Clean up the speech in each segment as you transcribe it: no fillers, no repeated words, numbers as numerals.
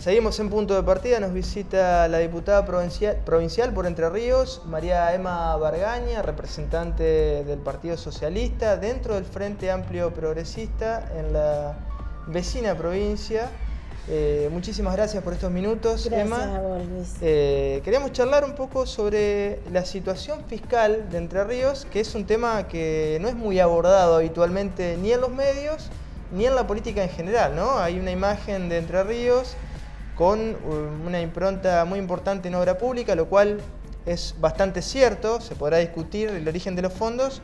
Seguimos en Punto de Partida, nos visita la diputada provincial por Entre Ríos, María Emma Bargaña, representante del Partido Socialista dentro del Frente Amplio Progresista en la vecina provincia. Muchísimas gracias por estos minutos, gracias, Emma. A vos, Luis. Queríamos charlar un poco sobre la situación fiscal de Entre Ríos, que es un tema que no es muy abordado habitualmente ni en los medios ni en la política en general, ¿no? Hay una imagen de Entre Ríos con una impronta muy importante en obra pública, lo cual es bastante cierto, se podrá discutir el origen de los fondos,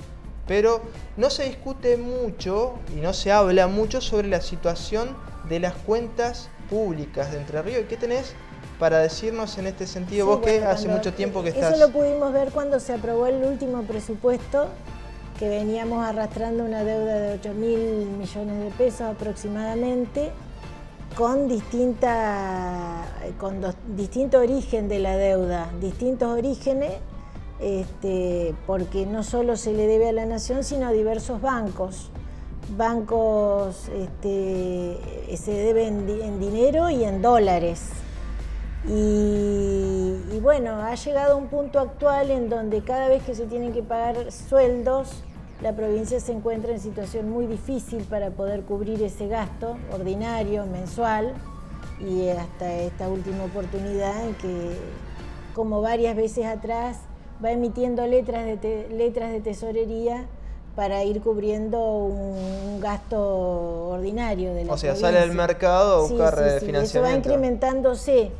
pero no se discute mucho y no se habla mucho sobre la situación de las cuentas públicas de Entre Ríos. ¿Y qué tenés para decirnos en este sentido? Vos que hace mucho tiempo que estás... Eso lo pudimos ver cuando se aprobó el último presupuesto, que veníamos arrastrando una deuda de 8.000 millones de pesos aproximadamente, con distinto origen de la deuda, distintos orígenes, porque no solo se le debe a la nación, sino a diversos bancos. Bancos se deben en dinero y en dólares. Y bueno, ha llegado un punto actual en donde cada vez que se tienen que pagar sueldos, la provincia se encuentra en situación muy difícil para poder cubrir ese gasto ordinario, mensual, y hasta esta última oportunidad en que, como varias veces atrás, va emitiendo letras de tesorería para ir cubriendo un gasto ordinario de la provincia. O sea, sale al mercado a buscar financiamiento. Eso va incrementándose,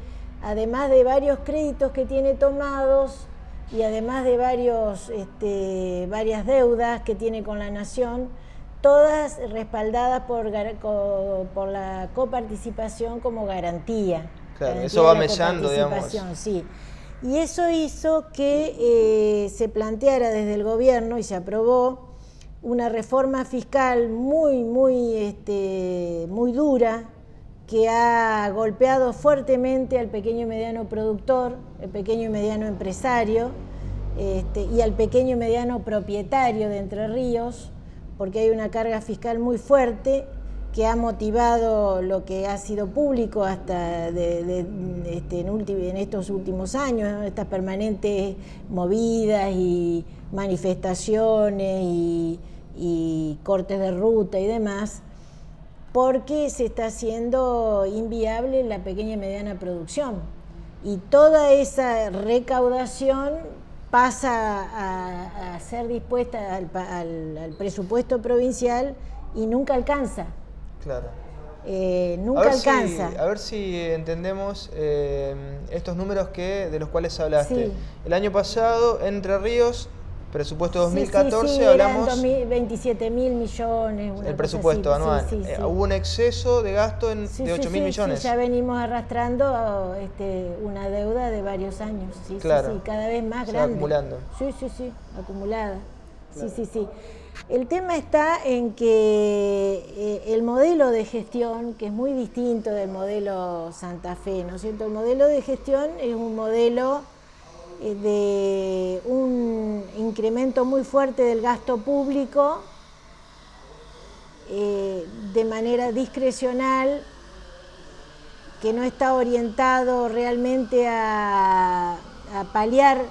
además de varios créditos que tiene tomados, y además de varias deudas que tiene con la nación, todas respaldadas por la coparticipación como garantía. Claro, eso va mellando, digamos. Sí. Y eso hizo que se planteara desde el gobierno y se aprobó una reforma fiscal muy dura, que ha golpeado fuertemente al pequeño y mediano productor, el pequeño y mediano empresario, y al pequeño y mediano propietario de Entre Ríos, porque hay una carga fiscal muy fuerte que ha motivado lo que ha sido público hasta en estos últimos años, ¿no? Estas permanentes movidas y manifestaciones y cortes de ruta y demás, porque se está haciendo inviable la pequeña y mediana producción. Y toda esa recaudación pasa a ser dispuesta al presupuesto provincial y nunca alcanza. Claro. Nunca alcanza. A ver si entendemos estos números de los cuales hablaste. Sí. El año pasado, Entre Ríos, presupuesto 2014, hablamos... Eran 27.000 millones. El presupuesto anual. Hubo un exceso de gasto de 8.000 millones. Sí, ya venimos arrastrando una deuda de varios años. Claro. Cada vez más se grande. va acumulando. Sí, acumulada. Claro. Sí. El tema está en que el modelo de gestión, que es muy distinto del modelo Santa Fe, ¿no es cierto? El modelo de gestión es un modelo de un incremento muy fuerte del gasto público de manera discrecional, que no está orientado realmente a paliar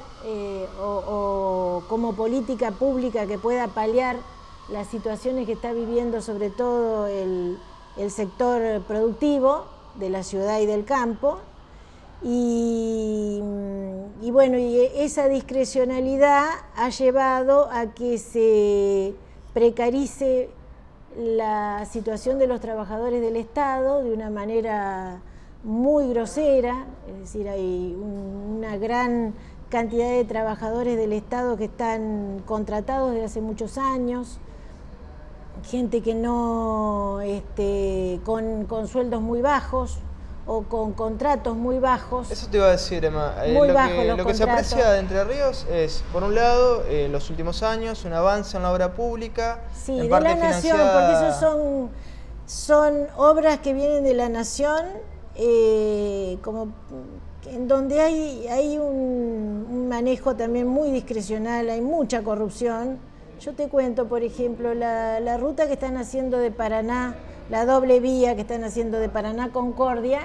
o como política pública que pueda paliar las situaciones que está viviendo sobre todo el sector productivo de la ciudad y del campo. Y bueno, y esa discrecionalidad ha llevado a que se precarice la situación de los trabajadores del Estado de una manera muy grosera, es decir, hay una gran cantidad de trabajadores del Estado que están contratados desde hace muchos años, gente que no, con sueldos muy bajos o con contratos muy bajos. Eso te iba a decir, Emma. Muy bajos los lo que se aprecia de Entre Ríos es, por un lado, los últimos años, un avance en la obra pública. Sí, en de parte la nación, porque esos son obras que vienen de la nación, como en donde hay un manejo también muy discrecional, hay mucha corrupción. Yo te cuento, por ejemplo, la ruta que están haciendo de Paraná, la doble vía que están haciendo de Paraná a Concordia,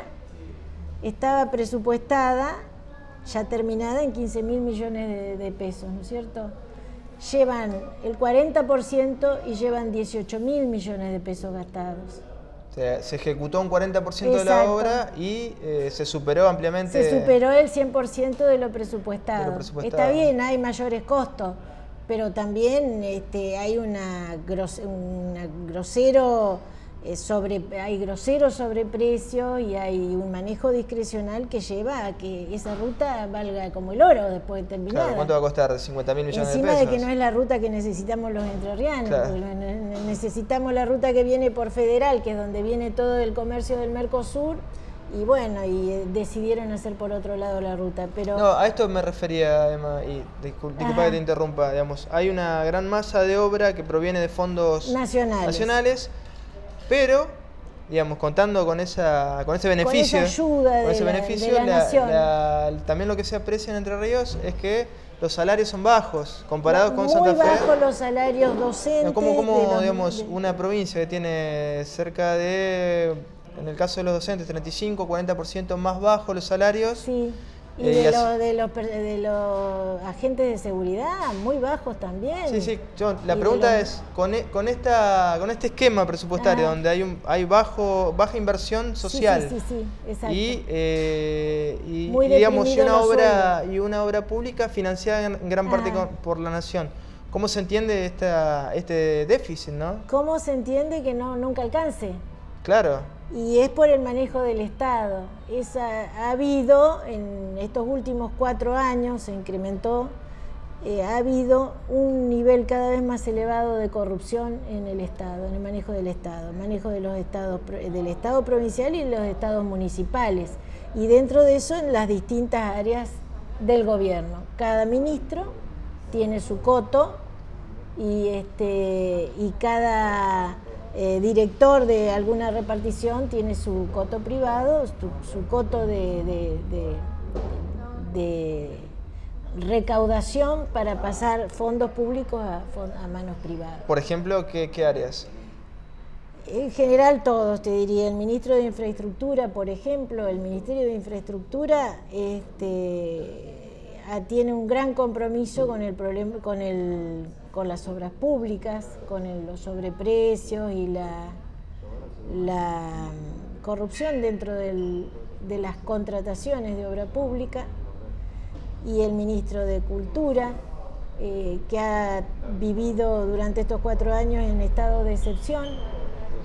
estaba presupuestada, ya terminada, en 15.000 millones de pesos, ¿no es cierto? Llevan el 40% y llevan 18.000 millones de pesos gastados. O sea, se ejecutó un 40% de la obra y se superó ampliamente. Se superó el 100% de lo presupuestado. Está bien, hay mayores costos, pero también hay hay grosero sobreprecio y hay un manejo discrecional que lleva a que esa ruta valga como el oro después de terminada. Claro, ¿cuánto va a costar? 50.000 millones de pesos. Encima de que no es la ruta que necesitamos los entrerrianos, claro. Necesitamos la ruta que viene por Federal, que es donde viene todo el comercio del Mercosur, y bueno, decidieron hacer por otro lado la ruta. Pero no, a esto me refería, Emma, y disculpa que te interrumpa, digamos, hay una gran masa de obra que proviene de fondos nacionales, pero, digamos, contando con ese beneficio, con esa ayuda de la nación. También lo que se aprecia en Entre Ríos es que los salarios son bajos comparados con Santa Fe. Muy bajos los salarios docentes. Como digamos, una provincia que tiene cerca de, en el caso de los docentes, 35, 40% más bajos los salarios. Sí. Y de los agentes de seguridad, muy bajos también. Sí, sí. La pregunta es, con este esquema presupuestario, donde hay baja inversión social, sí, exacto. y digamos, una obra pública financiada en gran parte por la nación, ¿cómo se entiende este déficit, no? ¿Cómo se entiende que nunca alcance? Claro. Y es por el manejo del Estado. Ha habido, en estos últimos 4 años, se incrementó, ha habido un nivel cada vez más elevado de corrupción en el Estado, en el manejo del Estado, el manejo de del Estado provincial y los estados municipales. Y dentro de eso, en las distintas áreas del gobierno. Cada ministro tiene su coto y cada director de alguna repartición tiene su coto privado, su coto de recaudación para pasar fondos públicos a manos privadas. Por ejemplo, ¿qué áreas? En general todos, te diría. El ministro de Infraestructura, por ejemplo, el Ministerio de Infraestructura tiene un gran compromiso con el problema, con las obras públicas, con los sobreprecios y la corrupción dentro de las contrataciones de obra pública, y el ministro de Cultura, que ha vivido durante estos 4 años en estado de excepción,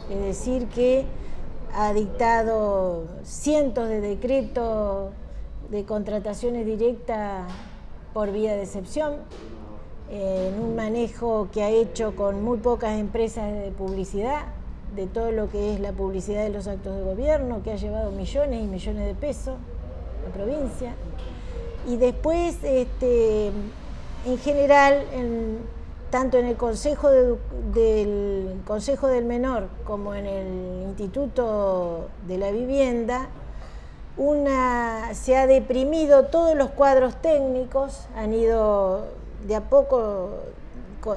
es decir, que ha dictado cientos de decretos de contrataciones directas por vía de excepción, en un manejo que ha hecho con muy pocas empresas de publicidad, de todo lo que es la publicidad de los actos de gobierno, que ha llevado millones y millones de pesos a la provincia. Y después, en general, tanto en el Consejo del Menor como en el Instituto de la Vivienda, se ha deprimido todos los cuadros técnicos, han ido de a poco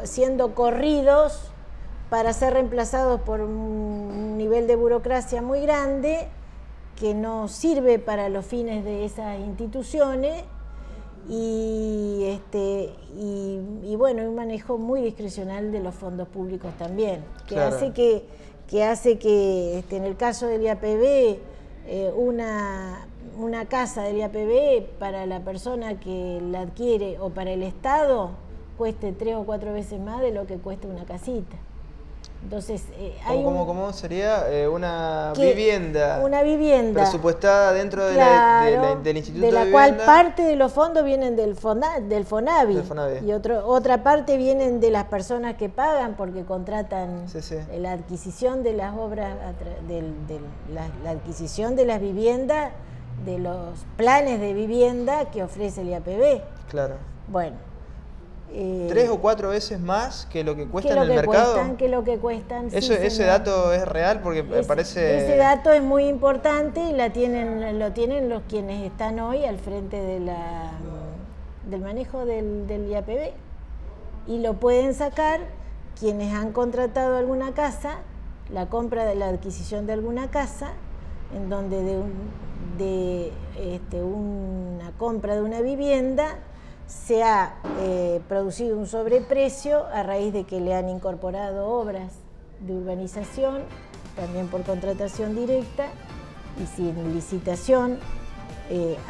siendo corridos para ser reemplazados por un nivel de burocracia muy grande que no sirve para los fines de esas instituciones, y bueno, un manejo muy discrecional de los fondos públicos también, que hace que en el caso del IAPB, una casa del IAPB para la persona que la adquiere o para el Estado cueste 3 o 4 veces más de lo que cuesta una casita. Entonces, ¿Cómo sería? Una vivienda presupuestada dentro de del Instituto de la Vivienda, cual parte de los fondos vienen del Fonavi. Y otra parte vienen de las personas que pagan porque contratan la adquisición de las obras, la adquisición de las viviendas, de los planes de vivienda que ofrece el IAPB. Claro. Bueno. 3 o 4 veces más que lo que cuesta en el mercado. Que lo que cuestan. Ese dato es real porque parece. Ese dato es muy importante y lo tienen los quienes están hoy al frente del manejo del IAPB. Y lo pueden sacar quienes han contratado alguna casa, la compra de la adquisición de alguna casa, en donde una compra de una vivienda se ha producido un sobreprecio a raíz de que le han incorporado obras de urbanización, también por contratación directa y sin licitación,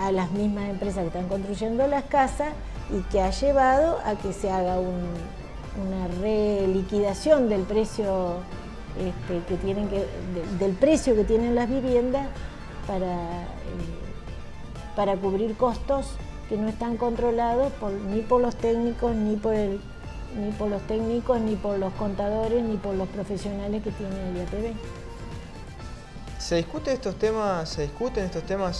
a las mismas empresas que están construyendo las casas, y que ha llevado a que se haga una reliquidación del precio del precio que tienen las viviendas para cubrir costos que no están controlados ni por los técnicos, ni por los contadores, ni por los profesionales que tiene el IAPB. ¿Se discuten estos temas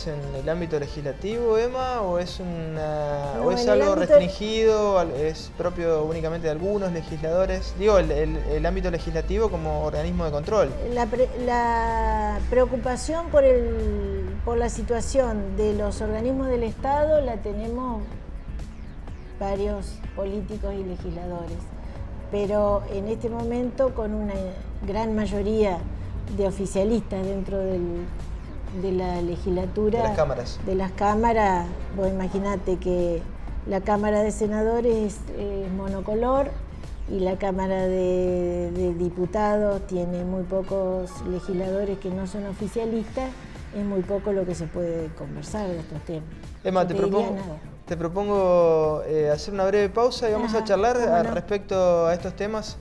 en el ámbito legislativo, Emma, o es algo restringido, es propio únicamente de algunos legisladores? Digo, el ámbito legislativo como organismo de control. La preocupación por la situación de los organismos del Estado la tenemos varios políticos y legisladores, pero en este momento con una gran mayoría de oficialistas dentro de la legislatura, de las cámaras, vos imaginate que la Cámara de Senadores es monocolor y la Cámara de Diputados tiene muy pocos legisladores que no son oficialistas, es muy poco lo que se puede conversar de estos temas. Emma, te propongo hacer una breve pausa y vamos a charlar respecto a estos temas,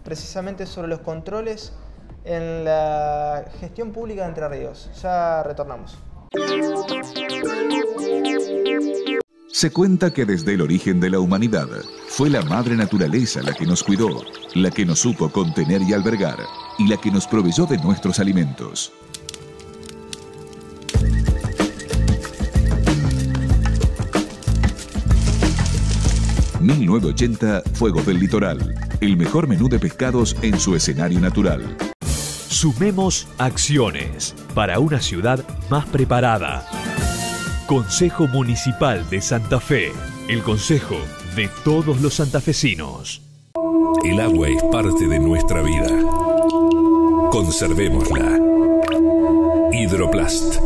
precisamente sobre los controles en la gestión pública de Entre Ríos. Ya retornamos. Se cuenta que desde el origen de la humanidad fue la madre naturaleza la que nos cuidó, la que nos supo contener y albergar, y la que nos proveyó de nuestros alimentos. ...1980 Fuegos del Litoral... ...el mejor menú de pescados en su escenario natural. Sumemos acciones para una ciudad más preparada. Consejo Municipal de Santa Fe, el consejo de todos los santafesinos. El agua es parte de nuestra vida. Conservémosla. Hidroplast.